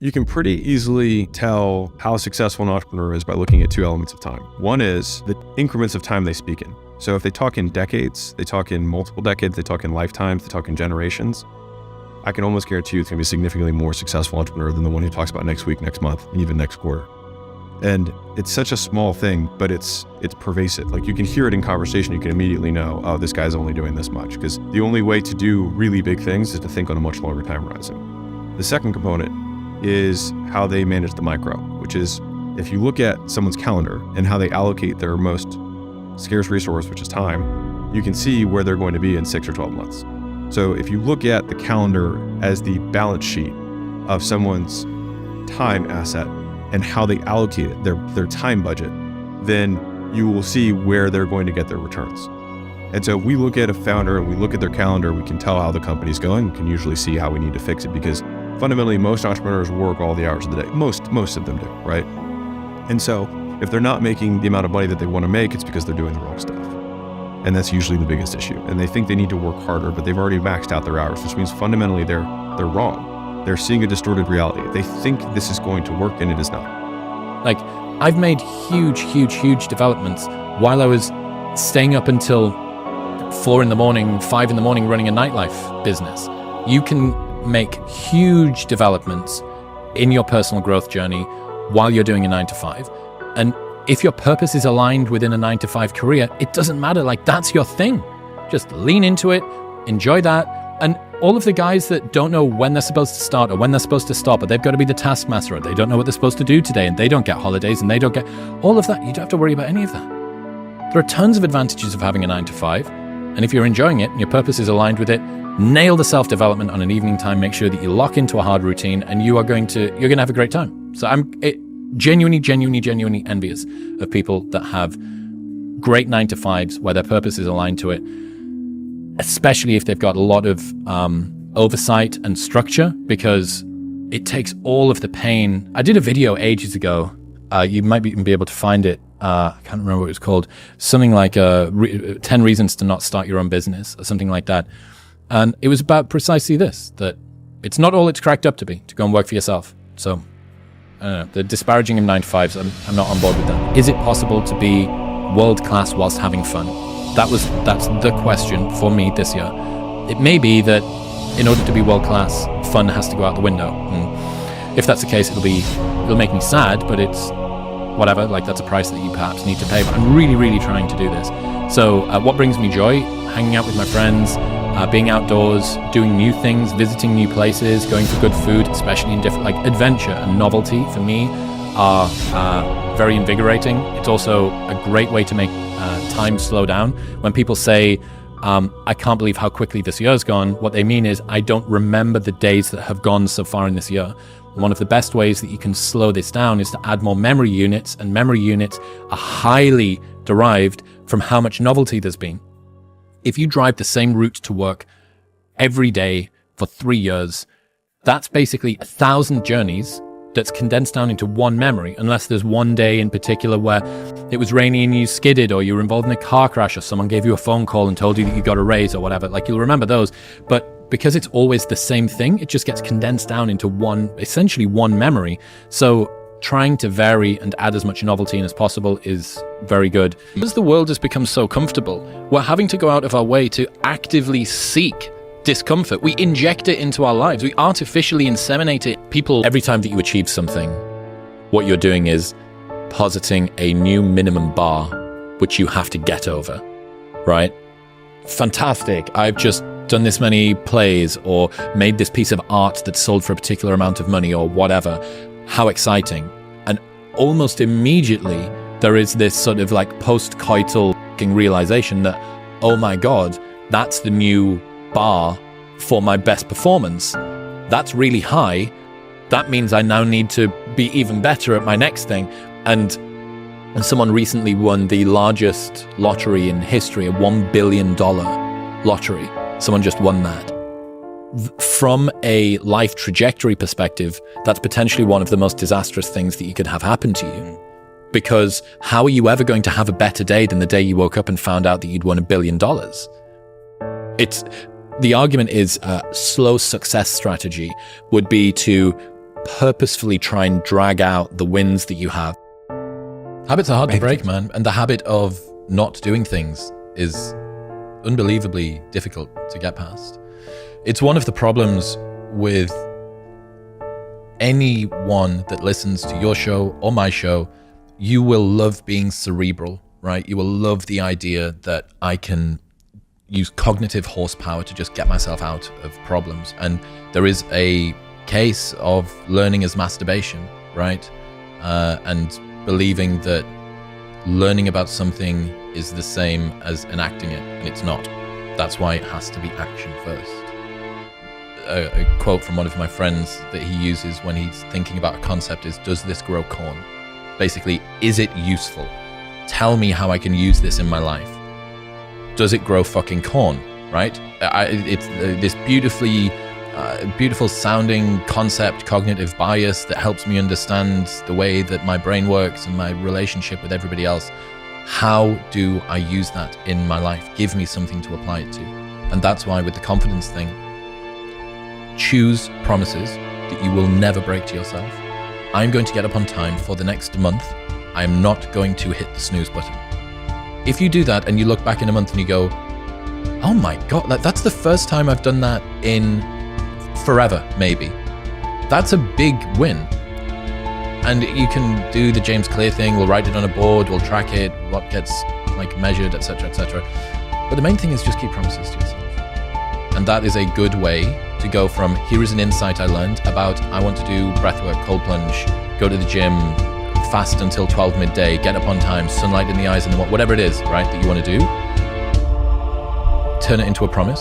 You can pretty easily tell how successful an entrepreneur is by looking at two elements of time. One is the increments of time they speak in. So if they talk in decades, they talk in multiple decades, they talk in lifetimes, they talk in generations, I can almost guarantee you it's going to be a significantly more successful entrepreneur than the one who talks about next week, next month, and even next quarter. And it's such a small thing, but it's pervasive. Like, you can hear it in conversation. You can immediately know, oh, this guy's only doing this much. Because the only way to do really big things is to think on a much longer time horizon. The second component is how they manage the micro, which is if you look at someone's calendar and how they allocate their most scarce resource, which is time, you can see where they're going to be in 6 or 12 months. So if you look at the calendar as the balance sheet of someone's time asset and how they allocate it, their time budget, then you will see where they're going to get their returns. And so we look at a founder and we look at their calendar, we can tell how the company's going, we can usually see how we need to fix it, because fundamentally most entrepreneurs work all the hours of the day. Most of them do, right? And so if they're not making the amount of money that they want to make, it's because they're doing the wrong stuff. And that's usually the biggest issue. And they think they need to work harder, but they've already maxed out their hours, which means fundamentally they're wrong. They're seeing a distorted reality. They think this is going to work and it is not. Like, I've made huge developments while I was staying up until 4 a.m, 5 a.m, running a nightlife business. You can make huge developments in your personal growth journey while you're doing a 9-to-5. And if your purpose is aligned within a 9-to-5 career, it doesn't matter. Like, that's your thing. Just lean into it, enjoy that. And all of the guys that don't know when they're supposed to start or when they're supposed to stop, but they've got to be the taskmaster, or they don't know what they're supposed to do today, and they don't get holidays, and they don't get all of that. You don't have to worry about any of that. There are tons of advantages of having a 9-to-5. And if you're enjoying it and your purpose is aligned with it, nail the self-development on an evening time. Make sure that you lock into a hard routine, and you're going to have a great time. So I'm genuinely envious of people that have great 9-to-5s where their purpose is aligned to it, especially if they've got a lot of oversight and structure, because it takes all of the pain. I did a video ages ago. You might even be able to find it. I can't remember what it was called. Something like 10 reasons to not start your own business, or something like that. And it was about precisely this, that it's not all it's cracked up to be, to go and work for yourself. So, I don't know, the disparaging of 9-to-5s, I'm not on board with that. Is it possible to be world-class whilst having fun? That's the question for me this year. It may be that in order to be world-class, fun has to go out the window. And if that's the case, it'll make me sad, but it's whatever, like, that's a price that you perhaps need to pay. But I'm really trying to do this. So what brings me joy? Hanging out with my friends, being outdoors, doing new things, visiting new places, going for good food, especially in different, like, adventure and novelty for me are very invigorating. It's also a great way to make time slow down. When people say, I can't believe how quickly this year's gone, what they mean is, I don't remember the days that have gone so far in this year. One of the best ways that you can slow this down is to add more memory units, and memory units are highly derived from how much novelty there's been. If you drive the same route to work every day for 3 years, that's basically 1,000 journeys that's condensed down into one memory, unless there's one day in particular where it was rainy and you skidded, or you were involved in a car crash, or someone gave you a phone call and told you that you got a raise or whatever. Like, you'll remember those. But because it's always the same thing, it just gets condensed down into essentially one memory. So trying to vary and add as much novelty in as possible is very good. As the world has become so comfortable, we're having to go out of our way to actively seek discomfort. We inject it into our lives. We artificially inseminate it. People, every time that you achieve something, what you're doing is positing a new minimum bar, which you have to get over, right? Fantastic. I've just done this many plays, or made this piece of art that's sold for a particular amount of money, or whatever. How exciting. And almost immediately there is this sort of like post-coital realization that, oh my God, that's the new bar for my best performance. That's really high. That means I now need to be even better at my next thing. And someone recently won the largest lottery in history, a $1 billion lottery. Someone just won that. From a life trajectory perspective, that's potentially one of the most disastrous things that you could have happen to you. Because how are you ever going to have a better day than the day you woke up and found out that you'd won $1 billion? The argument is a slow success strategy would be to purposefully try and drag out the wins that you have. Habits are hard to break, man. And the habit of not doing things is unbelievably difficult to get past. It's one of the problems with anyone that listens to your show or my show. You will love being cerebral, right? You will love the idea that I can use cognitive horsepower to just get myself out of problems. And there is a case of learning as masturbation, right? And believing that learning about something is the same as enacting it, and it's not. That's why it has to be action first. A quote from one of my friends that he uses when he's thinking about a concept is, does this grow corn? Basically, is it useful? Tell me how I can use this in my life. Does it grow fucking corn, right? It's this beautiful sounding concept, cognitive bias that helps me understand the way that my brain works and my relationship with everybody else. How do I use that in my life? Give me something to apply it to. And that's why with the confidence thing, choose promises that you will never break to yourself. I'm going to get up on time for the next month. I'm not going to hit the snooze button. If you do that and you look back in a month and you go, oh my God, that's the first time I've done that in forever, maybe. That's a big win. And you can do the James Clear thing. We'll write it on a board, we'll track it, what gets measured, etc., etc. But the main thing is just keep promises to yourself. And that is a good way to go from, here is an insight I learned about, I want to do breathwork, cold plunge, go to the gym, fast until 12 midday, get up on time, sunlight in the eyes, and whatever it is, right, that you want to do. Turn it into a promise.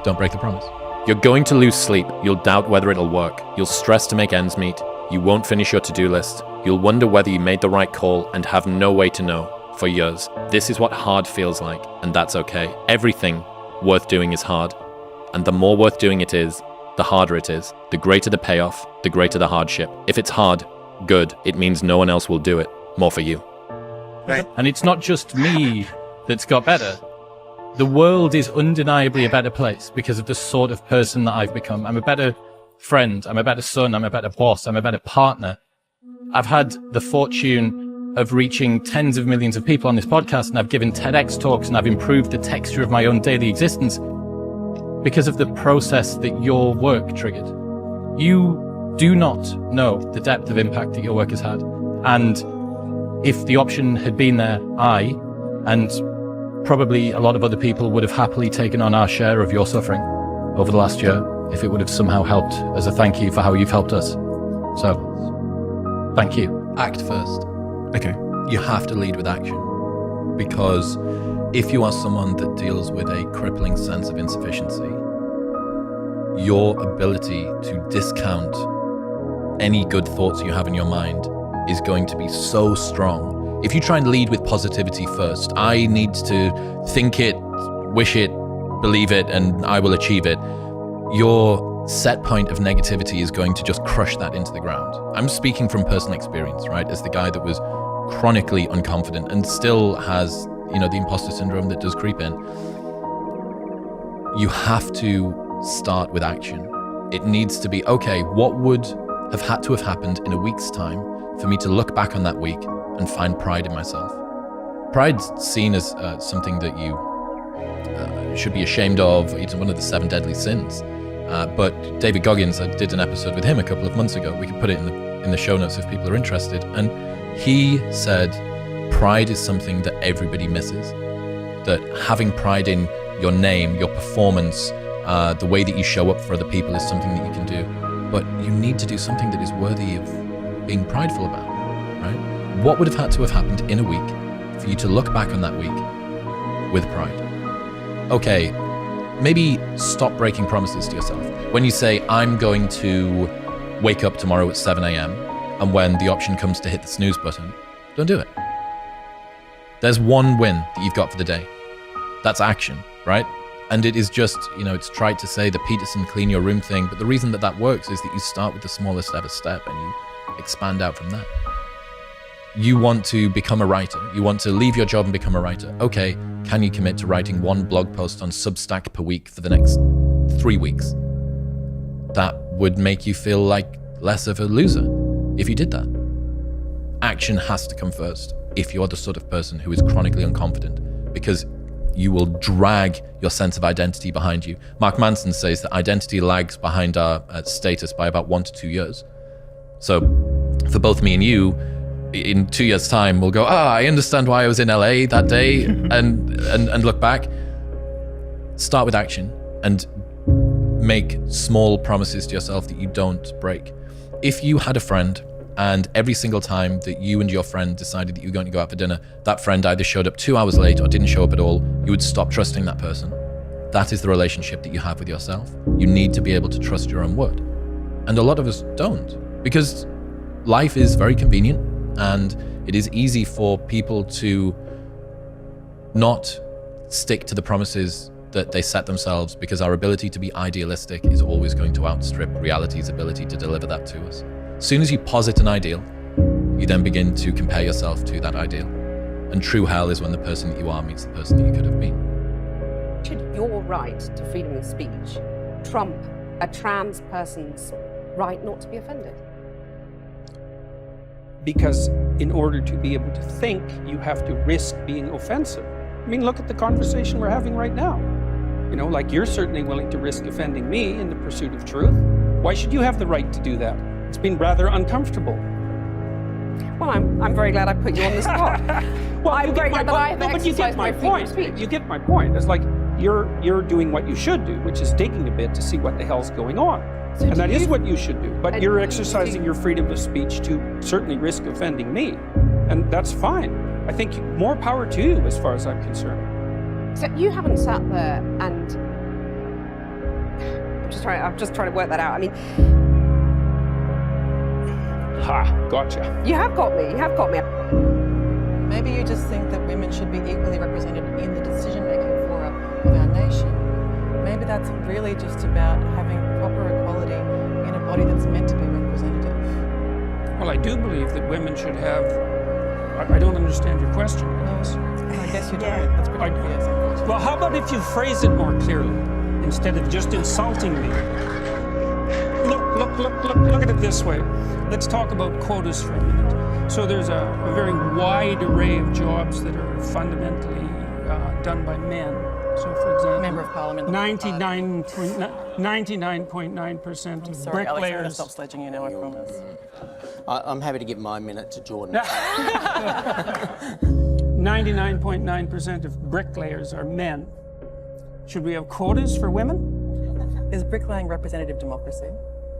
Don't break the promise. You're going to lose sleep. You'll doubt whether it'll work. You'll stress to make ends meet. You won't finish your to-do list. You'll wonder whether you made the right call and have no way to know for years. This is what hard feels like, and that's okay. Everything worth doing is hard. And the more worth doing it is, the harder it is. The greater the payoff, the greater the hardship. If it's hard, good. It means no one else will do it. More for you. Right. And it's not just me that's got better. The world is undeniably a better place because of the sort of person that I've become. I'm a better friend. I'm a better son. I'm a better boss. I'm a better partner. I've had the fortune of reaching tens of millions of people on this podcast, and I've given TEDx talks, and I've improved the texture of my own daily existence because of the process that your work triggered. You do not know the depth of impact that your work has had. And if the option had been there, I, and probably a lot of other people, would have happily taken on our share of your suffering over the last year if it would have somehow helped as a thank you for how you've helped us. So, thank you. Act first. Okay. You have to lead with action, because if you are someone that deals with a crippling sense of insufficiency, your ability to discount any good thoughts you have in your mind is going to be so strong. If you try and lead with positivity first, I need to think it, wish it, believe it, and I will achieve it, your set point of negativity is going to just crush that into the ground. I'm speaking from personal experience, right? As the guy that was chronically unconfident and still has, the imposter syndrome that does creep in. You have to start with action. It needs to be, okay, what would have had to have happened in a week's time for me to look back on that week and find pride in myself? Pride's seen as something that you should be ashamed of. It's one of the 7 deadly sins. But David Goggins, I did an episode with him a couple of months ago. We can put it in the show notes if people are interested. And he said pride is something that everybody misses. That having pride in your name, your performance, the way that you show up for other people is something that you can do. But you need to do something that is worthy of being prideful about, right? What would have had to have happened in a week for you to look back on that week with pride? Okay, maybe stop breaking promises to yourself. When you say, I'm going to wake up tomorrow at 7 a.m., and when the option comes to hit the snooze button, don't do it. There's one win that you've got for the day. That's action, right? And it is just, it's tried to say the Peterson clean your room thing, but the reason that works is that you start with the smallest ever step and you expand out from that. You want to become a writer. You want to leave your job and become a writer. Okay, can you commit to writing 1 blog post on Substack per week for the next 3 weeks? That would make you feel like less of a loser if you did that. Action has to come first if you're the sort of person who is chronically unconfident, because you will drag your sense of identity behind you. Mark Manson says that identity lags behind our status by about 1 to 2 years. So for both me and you, in 2 years' time, we'll go, I understand why I was in LA that day, and look back. Start with action and make small promises to yourself that you don't break. If you had a friend and every single time that you and your friend decided that you were going to go out for dinner, that friend either showed up 2 hours late or didn't show up at all, you would stop trusting that person. That is the relationship that you have with yourself. You need to be able to trust your own word. And a lot of us don't, because life is very convenient and it is easy for people to not stick to the promises that they set themselves, because our ability to be idealistic is always going to outstrip reality's ability to deliver that to us. As soon as you posit an ideal, you then begin to compare yourself to that ideal. And true hell is when the person that you are meets the person that you could have been. Should your right to freedom of speech trump a trans person's right not to be offended? Because in order to be able to think, you have to risk being offensive. I mean, look at the conversation we're having right now. You know, like, you're certainly willing to risk offending me in the pursuit of truth. Why should you have the right to do that? It's been rather uncomfortable. Well, I'm very glad I put you on the spot. Well, I'm very glad that I have but you get exercised my my freedom of point. speech. You get my point. It's like you're doing what you should do, which is digging a bit to see what the hell's going on. So and that do is you- what you should do. But and you're do exercising you- your freedom of speech to certainly risk offending me. And that's fine. I think more power to you as far as I'm concerned. So you haven't sat there and I'm just trying to work that out. I mean, Ha, gotcha. you have got me. You have got me. Maybe you just think that women should be equally represented in the decision-making fora of our nation. Maybe that's really just about having proper equality in a body that's meant to be representative. Well, I do believe that women should have. I don't understand your question. I guess you don't. That's pretty obvious. Well, how about if you phrase it more clearly instead of just insulting me? Look at it this way. Let's talk about quotas for a minute. So there's a very wide array of jobs that are fundamentally done by men. So, for example, Member of Parliament. 99.9% of Sorry, Alex, I'm going to bricklayers. stop sledging you now, I promise. I'm happy to give my minute to Jordan. 99.9% of bricklayers are men. Should we have quotas for women? Is bricklaying representative democracy?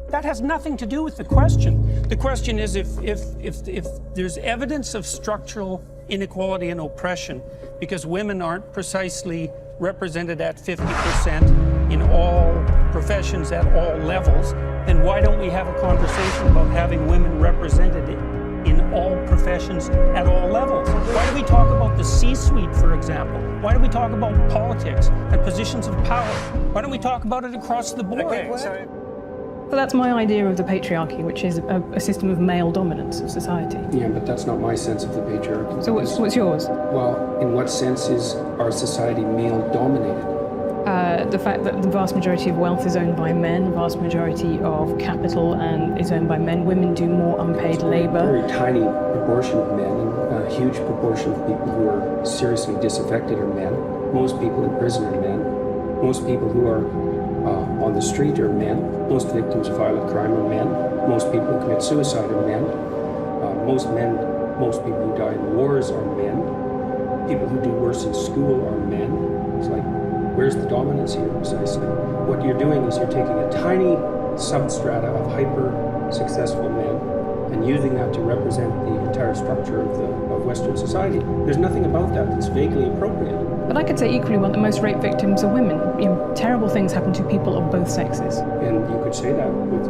That has nothing to do with the question. The question is if there's evidence of structural inequality and oppression because women aren't precisely represented at 50% in all professions at all levels, then why don't we have a conversation about having women represented in all professions at all levels? Why do we talk about the C-suite, for example? Why do we talk about politics and positions of power? Why don't we talk about it across the board? So that's my idea of the patriarchy, which is a system of male dominance of society. Yeah, but that's not my sense of the patriarchy. So what's yours? Well, in what sense is our society male-dominated? The fact that the vast majority of wealth is owned by men, the vast majority of capital is owned by men. Women do more unpaid A labor. very tiny proportion of men, and a huge proportion of people who are seriously disaffected are men. Most people in prison are men. Most people who are on the street are men. Most victims of violent crime are men. Most people who commit suicide are men. Most people who die in wars are men. People who do worse in school are men. It's like, where's the dominance here precisely? What you're doing is you're taking a tiny substrata of hyper-successful men and using that to represent the entire structure of Western society. There's nothing about that that's vaguely appropriate. But I could say equally well that most rape victims are women. Terrible things happen to people of both sexes. And you could say that with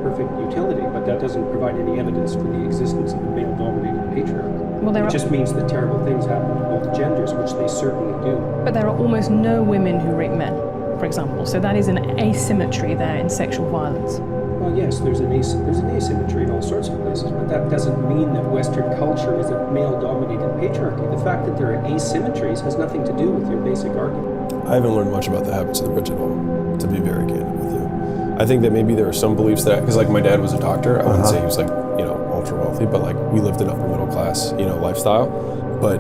perfect utility, but that doesn't provide any evidence for the existence of a male-dominated patriarchy. Well, It just means that terrible things happen to both genders, which they certainly do. But there are almost no women who rape men, for example. So that is an asymmetry there in sexual violence. Well, yes, there's an asymmetry in all sorts of places, but that doesn't mean that Western culture is a male-dominated patriarchy. The fact that there are asymmetries has nothing to do with your basic argument. I haven't learned much about the habits of the rich at all, to be very candid with you. I think that maybe there are some beliefs that, because like my dad was a doctor, I wouldn't say he was like, ultra wealthy, but like we lived an upper middle class, lifestyle. But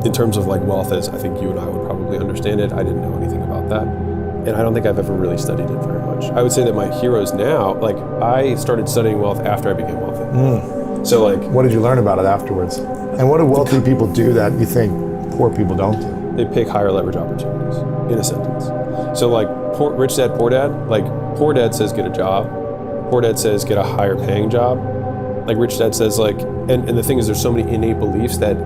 in terms of like wealth, as I think you and I would probably understand it, I didn't know anything about that. And I don't think I've ever really studied it very much. I would say that my heroes now, like I started studying wealth after I became wealthy. So like. What did you learn about it afterwards? And what do wealthy people do that you think poor people don't do? They pick higher leverage opportunities, in a sentence. So like rich dad, like poor dad says get a job. Poor dad says get a higher paying job. Like rich dad says like, and the thing is there's so many innate beliefs that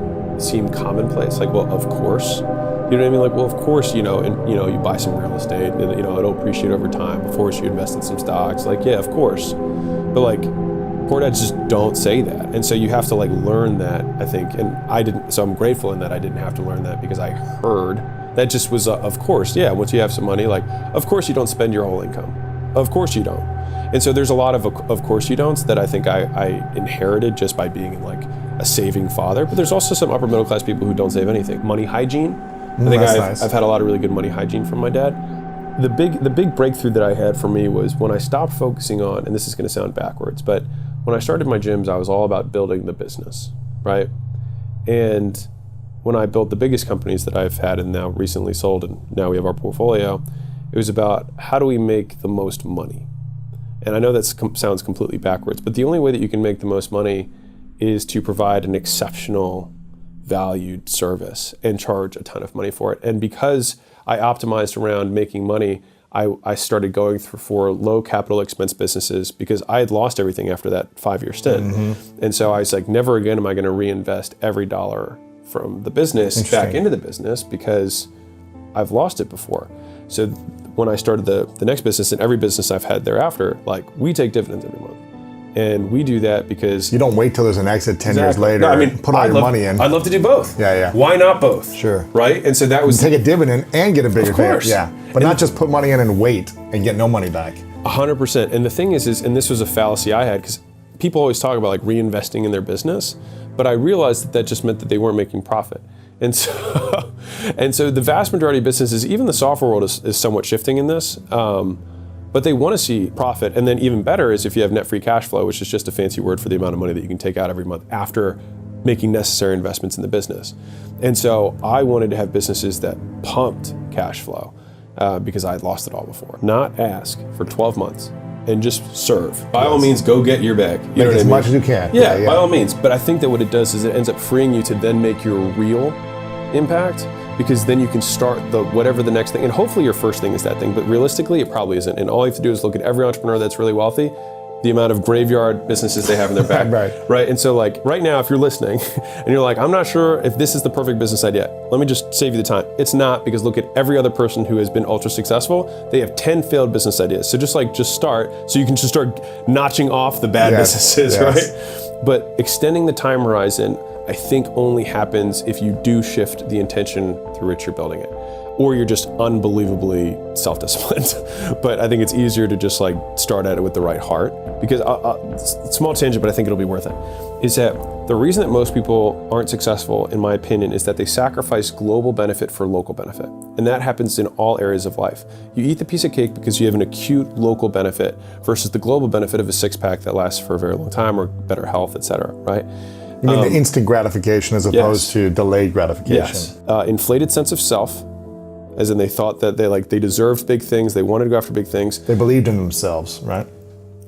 seem commonplace. Like, well, of course. You know what I mean? Like, well, of course, you buy some real estate and, it'll appreciate over time. Of course, you invest in some stocks. Like, yeah, of course. But like, poor dads just don't say that. And so you have to like learn that, I think. And I didn't, so I'm grateful in that I didn't have to learn that because I heard that just was, of course, yeah, once you have some money, like, of course you don't spend your whole income. Of course you don't. And so there's a lot of course you don'ts that I think I inherited just by being like a saving father. But there's also some upper middle class people who don't save anything. Money hygiene. I think I've had a lot of really good money hygiene from my dad. The big breakthrough that I had for me was when I stopped focusing on, and this is going to sound backwards, but when I started my gyms, I was all about building the business, right? And when I built the biggest companies that I've had and now recently sold, and now we have our portfolio, it was about how do we make the most money? And I know that sounds completely backwards, but the only way that you can make the most money is to provide an exceptional valued service and charge a ton of money for it. And because I optimized around making money, I started going for low capital expense businesses because I had lost everything after that 5-year stint. Mm-hmm. And so I was like, never again am I going to reinvest every dollar from the business back into the business because I've lost it before. So when I started the next business and every business I've had thereafter, like we take dividends every month. And we do that because... You don't wait till there's an exit 10 years later and put all your money in. I'd love to do both. Yeah. Why not both? Sure. Right? And so that was... Take a dividend and get a bigger... Of course. Yeah. But not just put money in and wait and get no money back. 100%. And the thing is, and this was a fallacy I had, because people always talk about like reinvesting in their business, but I realized that just meant that they weren't making profit. And so the vast majority of businesses, even the software world is somewhat shifting in this, but they want to see profit. And then even better is if you have net free cash flow, which is just a fancy word for the amount of money that you can take out every month after making necessary investments in the business. And so I wanted to have businesses that pumped cash flow because I had lost it all before. Not ask for 12 months and just serve. By all means, go get your bag. You know what I mean? As much as you can. Yeah, by all means. But I think that what it does is it ends up freeing you to then make your real impact, because then you can start whatever the next thing, and hopefully your first thing is that thing, but realistically it probably isn't. And all you have to do is look at every entrepreneur that's really wealthy, the amount of graveyard businesses they have in their back. Right. And so like right now, if you're listening and you're like, I'm not sure if this is the perfect business idea, let me just save you the time. It's not, because look at every other person who has been ultra successful. They have 10 failed business ideas. So just start, so you can just start notching off the bad businesses, right? But extending the time horizon, I think only happens if you do shift the intention through which you're building it, or you're just unbelievably self-disciplined. But I think it's easier to just like start at it with the right heart, because small tangent, but I think it'll be worth it, is that the reason that most people aren't successful, in my opinion, is that they sacrifice global benefit for local benefit. And that happens in all areas of life. You eat the piece of cake because you have an acute local benefit versus the global benefit of a six-pack that lasts for a very long time, or better health, et cetera, right? You mean the instant gratification as opposed to delayed gratification? Yes. Inflated sense of self, as in they thought that they deserved big things, they wanted to go after big things. They believed in themselves, right?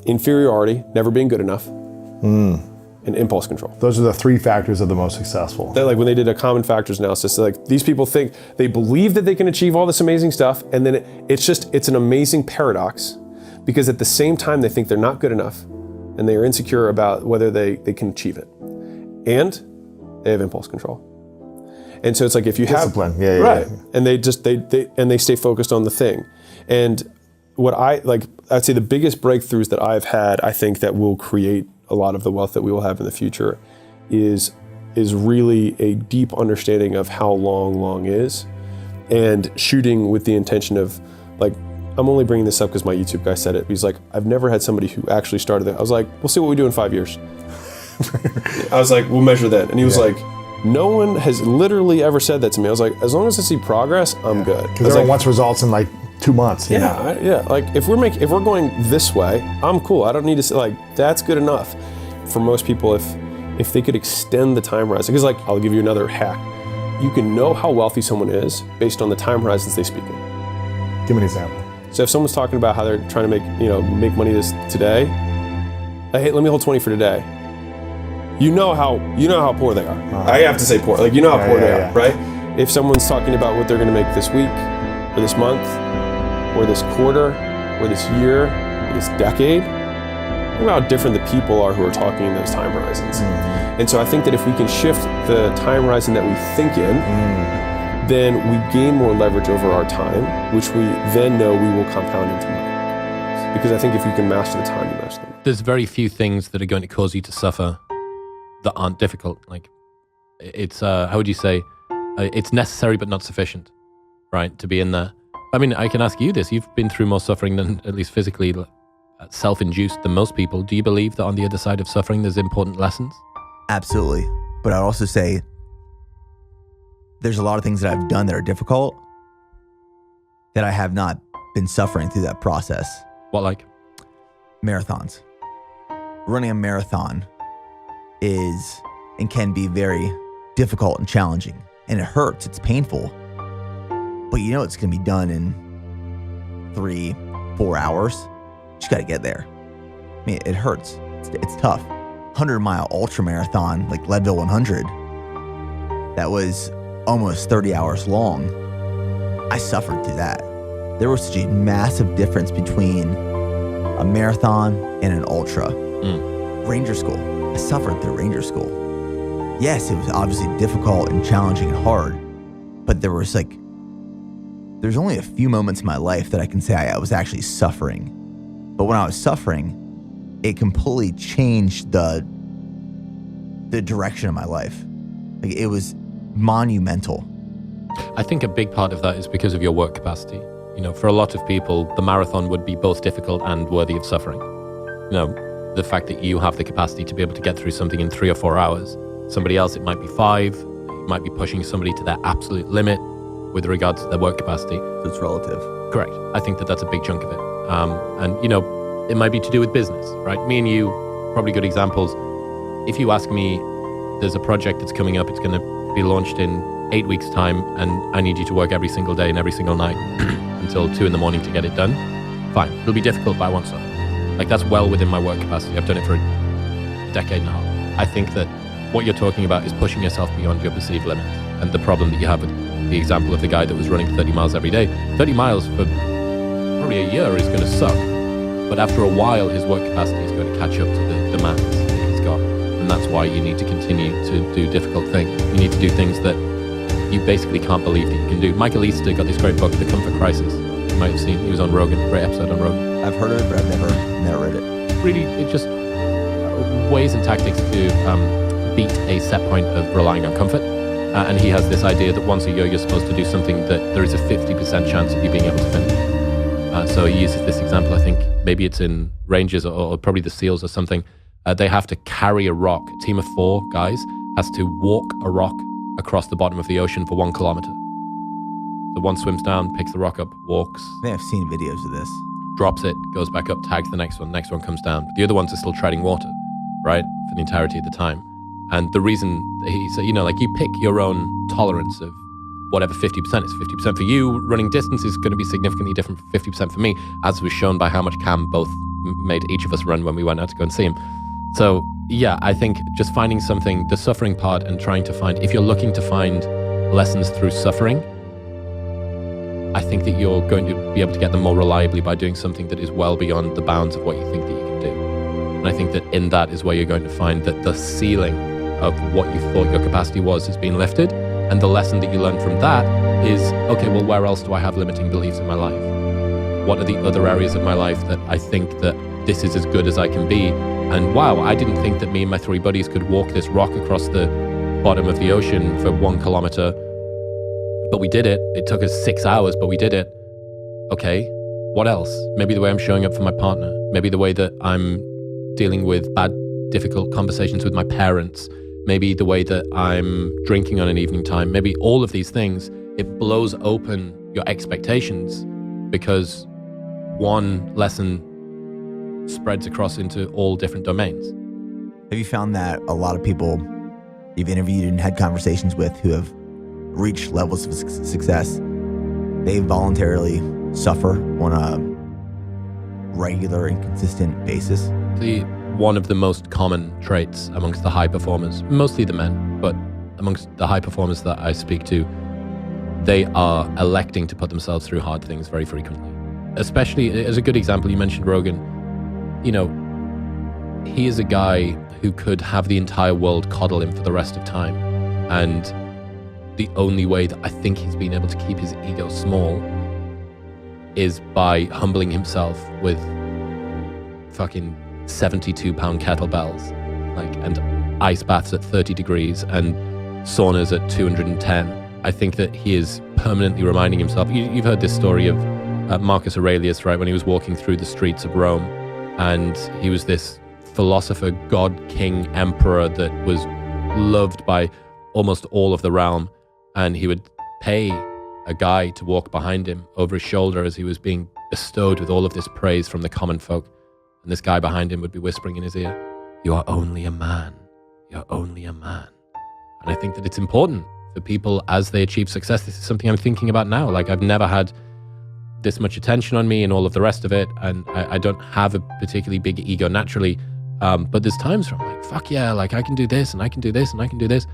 Inferiority, never being good enough, and impulse control. Those are the 3 factors of the most successful. They're like, when they did a common factors analysis, like these people think, they believe that they can achieve all this amazing stuff, and then it's an amazing paradox, because at the same time they think they're not good enough, and they are insecure about whether they can achieve it. And they have impulse control. And so it's like if you discipline, have and they stay focused on the thing. And what I'd say the biggest breakthroughs that I've had, I think that will create a lot of the wealth that we will have in the future, is really a deep understanding of how long is, and shooting with the intention of like, I'm only bringing this up because my YouTube guy said it. He's like, I've never had somebody who actually started it. I was like, we'll see what we do in 5 years. I was like, we'll measure that. And he was like, No one has literally ever said that to me. I was like, as long as I see progress, I'm good. Because everyone wants results in like 2 months. You know? Yeah. Like if we're going this way, I'm cool. I don't need to say, like, that's good enough. For most people, if they could extend the time horizon, because like, I'll give you another hack. You can know how wealthy someone is based on the time horizons they speak in. Give me an example. So if someone's talking about how they're trying to make money today, like, hey, let me hold 20 for today. You know how poor they are. I have to say poor. Like, you know how poor they are, right? If someone's talking about what they're going to make this week, or this month, or this quarter, or this year, or this decade, think about how different the people are who are talking in those time horizons. And so I think that if we can shift the time horizon that we think in, then we gain more leverage over our time, which we then know we will compound into money. Because I think if you can master the time, you master the money. There's very few things that are going to cause you to suffer that aren't difficult. Like, it's, how would you say, it's necessary but not sufficient, right, to be in there. I mean, I can ask you this. You've been through more suffering than, at least physically, self-induced than most people. Do you believe that on the other side of suffering, there's important lessons? Absolutely. But I'd also say there's a lot of things that I've done that are difficult that I have not been suffering through that process. What, like? Marathons. Running a marathon is and can be very difficult and challenging. And it hurts. It's painful. But you know it's going to be done in 3-4 hours. You just got to get there. I mean, it hurts. It's tough. 100-mile ultra marathon, like Leadville 100, that was almost 30 hours long. I suffered through that. There was such a massive difference between a marathon and an ultra. Ranger school. I suffered through Ranger school. Yes, it was obviously difficult and challenging and hard, but there's only a few moments in my life that I can say I was actually suffering. But when I was suffering, it completely changed the direction of my life. Like, it was monumental. I think a big part of that is because of your work capacity. You know, for a lot of people, the marathon would be both difficult and worthy of suffering. You know, the fact that you have the capacity to be able to get through something in 3 or 4 hours. Somebody else, it might be 5. It might be pushing somebody to their absolute limit with regards to their work capacity. So it's relative. Correct. I think that that's a big chunk of it. And, you know, it might be to do with business, right? Me and you, probably good examples. If you ask me, there's a project that's coming up, it's going to be launched in 8 weeks' time, and I need you to work every single day and every single night until 2 a.m. to get it done. Fine. It'll be difficult, but I want something. Like, that's well within my work capacity. I've done it for a decade and a half. I think that what you're talking about is pushing yourself beyond your perceived limits. And the problem that you have with the example of the guy that was running 30 miles every day, 30 miles for probably a year is going to suck. But after a while, his work capacity is going to catch up to the demands that he's got. And that's why you need to continue to do difficult things. You need to do things that you basically can't believe that you can do. Michael Easter got this great book, The Comfort Crisis. You might have seen, he was on Rogan, great episode on Rogan. I've heard of it, but I've never read it. Really, it's just ways and tactics to beat a set point of relying on comfort. And he has this idea that once a year you're supposed to do something that there is a 50% chance of you being able to finish. So he uses this example, I think maybe it's in Rangers or probably the SEALs or something. They have to carry a rock. A team of 4 guys has to walk a rock across the bottom of the ocean for 1 kilometer. So one swims down, picks the rock up, walks. I think I've seen videos of this. Drops it, goes back up, tags the next one comes down. The other ones are still treading water, right, for the entirety of the time. And the reason he said, you know, like, you pick your own tolerance of whatever 50% is. 50% for you, running distance is going to be significantly different from 50% for me, as was shown by how much Cam both made each of us run when we went out to go and see him. So yeah, I think just finding something, the suffering part, and trying to find, if you're looking to find lessons through suffering, I think that you're going to be able to get them more reliably by doing something that is well beyond the bounds of what you think that you can do. And I think that in that is where you're going to find that the ceiling of what you thought your capacity was has been lifted. And the lesson that you learn from that is, okay, well, where else do I have limiting beliefs in my life? What are the other areas of my life that I think that this is as good as I can be? And wow, I didn't think that me and my 3 buddies could walk this rock across the bottom of the ocean for 1 kilometer, but we did it. It took us 6 hours, but we did it. Okay, what else? Maybe the way I'm showing up for my partner, maybe the way that I'm dealing with bad, difficult conversations with my parents, maybe the way that I'm drinking on an evening time, maybe all of these things, it blows open your expectations because one lesson spreads across into all different domains. Have you found that a lot of people you've interviewed and had conversations with who have reached levels of success, they voluntarily suffer on a regular and consistent basis? One of the most common traits amongst the high performers, mostly the men, but amongst the high performers that I speak to, they are electing to put themselves through hard things very frequently. Especially, as a good example, you mentioned Rogan. You know, he is a guy who could have the entire world coddle him for the rest of time. And the only way that I think he's been able to keep his ego small is by humbling himself with fucking 72-pound kettlebells, and ice baths at 30 degrees and saunas at 210. I think that he is permanently reminding himself. You've heard this story of Marcus Aurelius, right? When he was walking through the streets of Rome, and he was this philosopher, god, king, emperor that was loved by almost all of the realm, and he would pay a guy to walk behind him over his shoulder as he was being bestowed with all of this praise from the common folk. And this guy behind him would be whispering in his ear, "You are only a man. You're only a man." And I think that it's important for people as they achieve success. This is something I'm thinking about now. I've never had this much attention on me and all of the rest of it. And I don't have a particularly big ego naturally. But there's times where I'm like, fuck yeah, I can do this and I can do this and I can do this.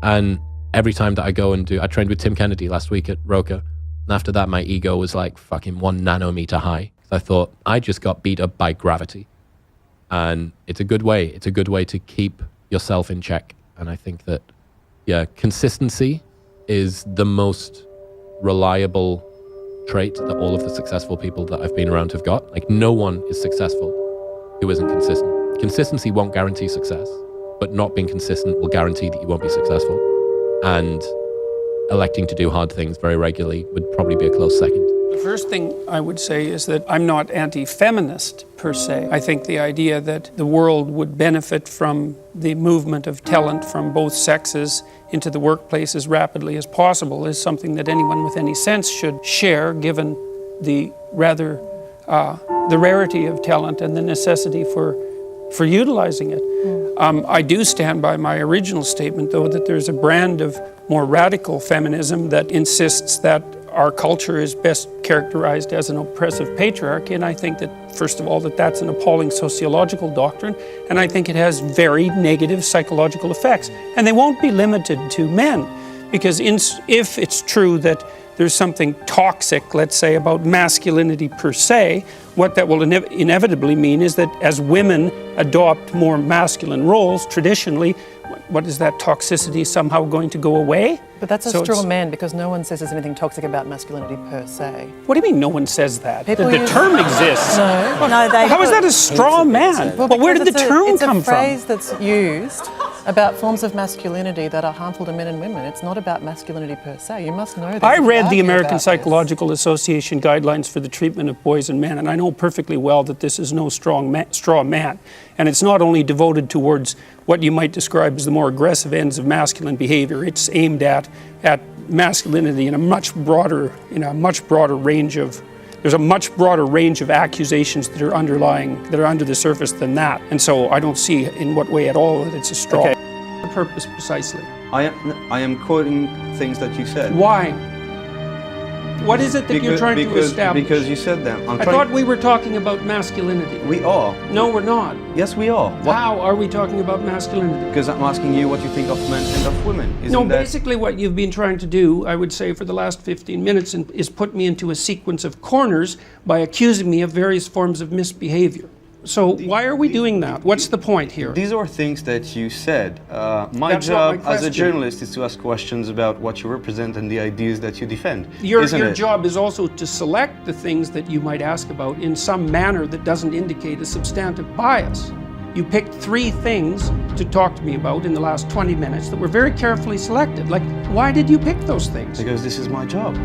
And every time that I go and I trained with Tim Kennedy last week at Roka. And after that, my ego was fucking 1 nanometer high. I thought, I just got beat up by gravity. And it's a good way. It's a good way to keep yourself in check. And I think that, consistency is the most reliable trait that all of the successful people that I've been around have got. No one is successful who isn't consistent. Consistency won't guarantee success, but not being consistent will guarantee that you won't be successful. And electing to do hard things very regularly would probably be a close second. The first thing I would say is that I'm not anti-feminist per se. I think the idea that the world would benefit from the movement of talent from both sexes into the workplace as rapidly as possible is something that anyone with any sense should share, given the the rarity of talent and the necessity for utilizing it. I do stand by my original statement, though, that there's a brand of more radical feminism that insists that our culture is best characterized as an oppressive patriarchy, and I think that, first of all, that's an appalling sociological doctrine, and I think it has very negative psychological effects. And they won't be limited to men, because if it's true that there's something toxic, let's say, about masculinity per se, what that will inevitably mean is that as women adopt more masculine roles, traditionally, what is that toxicity somehow going to go away? But that's a straw man, because no one says there's anything toxic about masculinity per se. What do you mean no one says that? The term exists. How is that a straw man? Well, where did the term come from? It's a phrase that's used about forms of masculinity that are harmful to men and women. It's not about masculinity per se. You must know that. I read the American Psychological Association guidelines for the treatment of boys and men, and I know perfectly well that this is no straw man. And it's not only devoted towards what you might describe as the more aggressive ends of masculine behavior. It's aimed at masculinity in a much broader range of. There's a much broader range of accusations that are under the surface than that. And so I don't see in what way at all that it's a straw. Okay. The purpose precisely. I am quoting things that you said. Why? What is it that you're trying to establish? Because you said that. I thought we were talking about masculinity. We are. No, we're not. Yes, we are. How are we talking about masculinity? Because I'm asking you what you think of men and of women. Basically what you've been trying to do, I would say, for the last 15 minutes is put me into a sequence of corners by accusing me of various forms of misbehavior. So why are we doing that? What's the point here? These are things that you said. My job as a journalist is to ask questions about what you represent and the ideas that you defend. Your job is also to select the things that you might ask about in some manner that doesn't indicate a substantive bias. You picked 3 things to talk to me about in the last 20 minutes that were very carefully selected. Why did you pick those things? Because this is my job.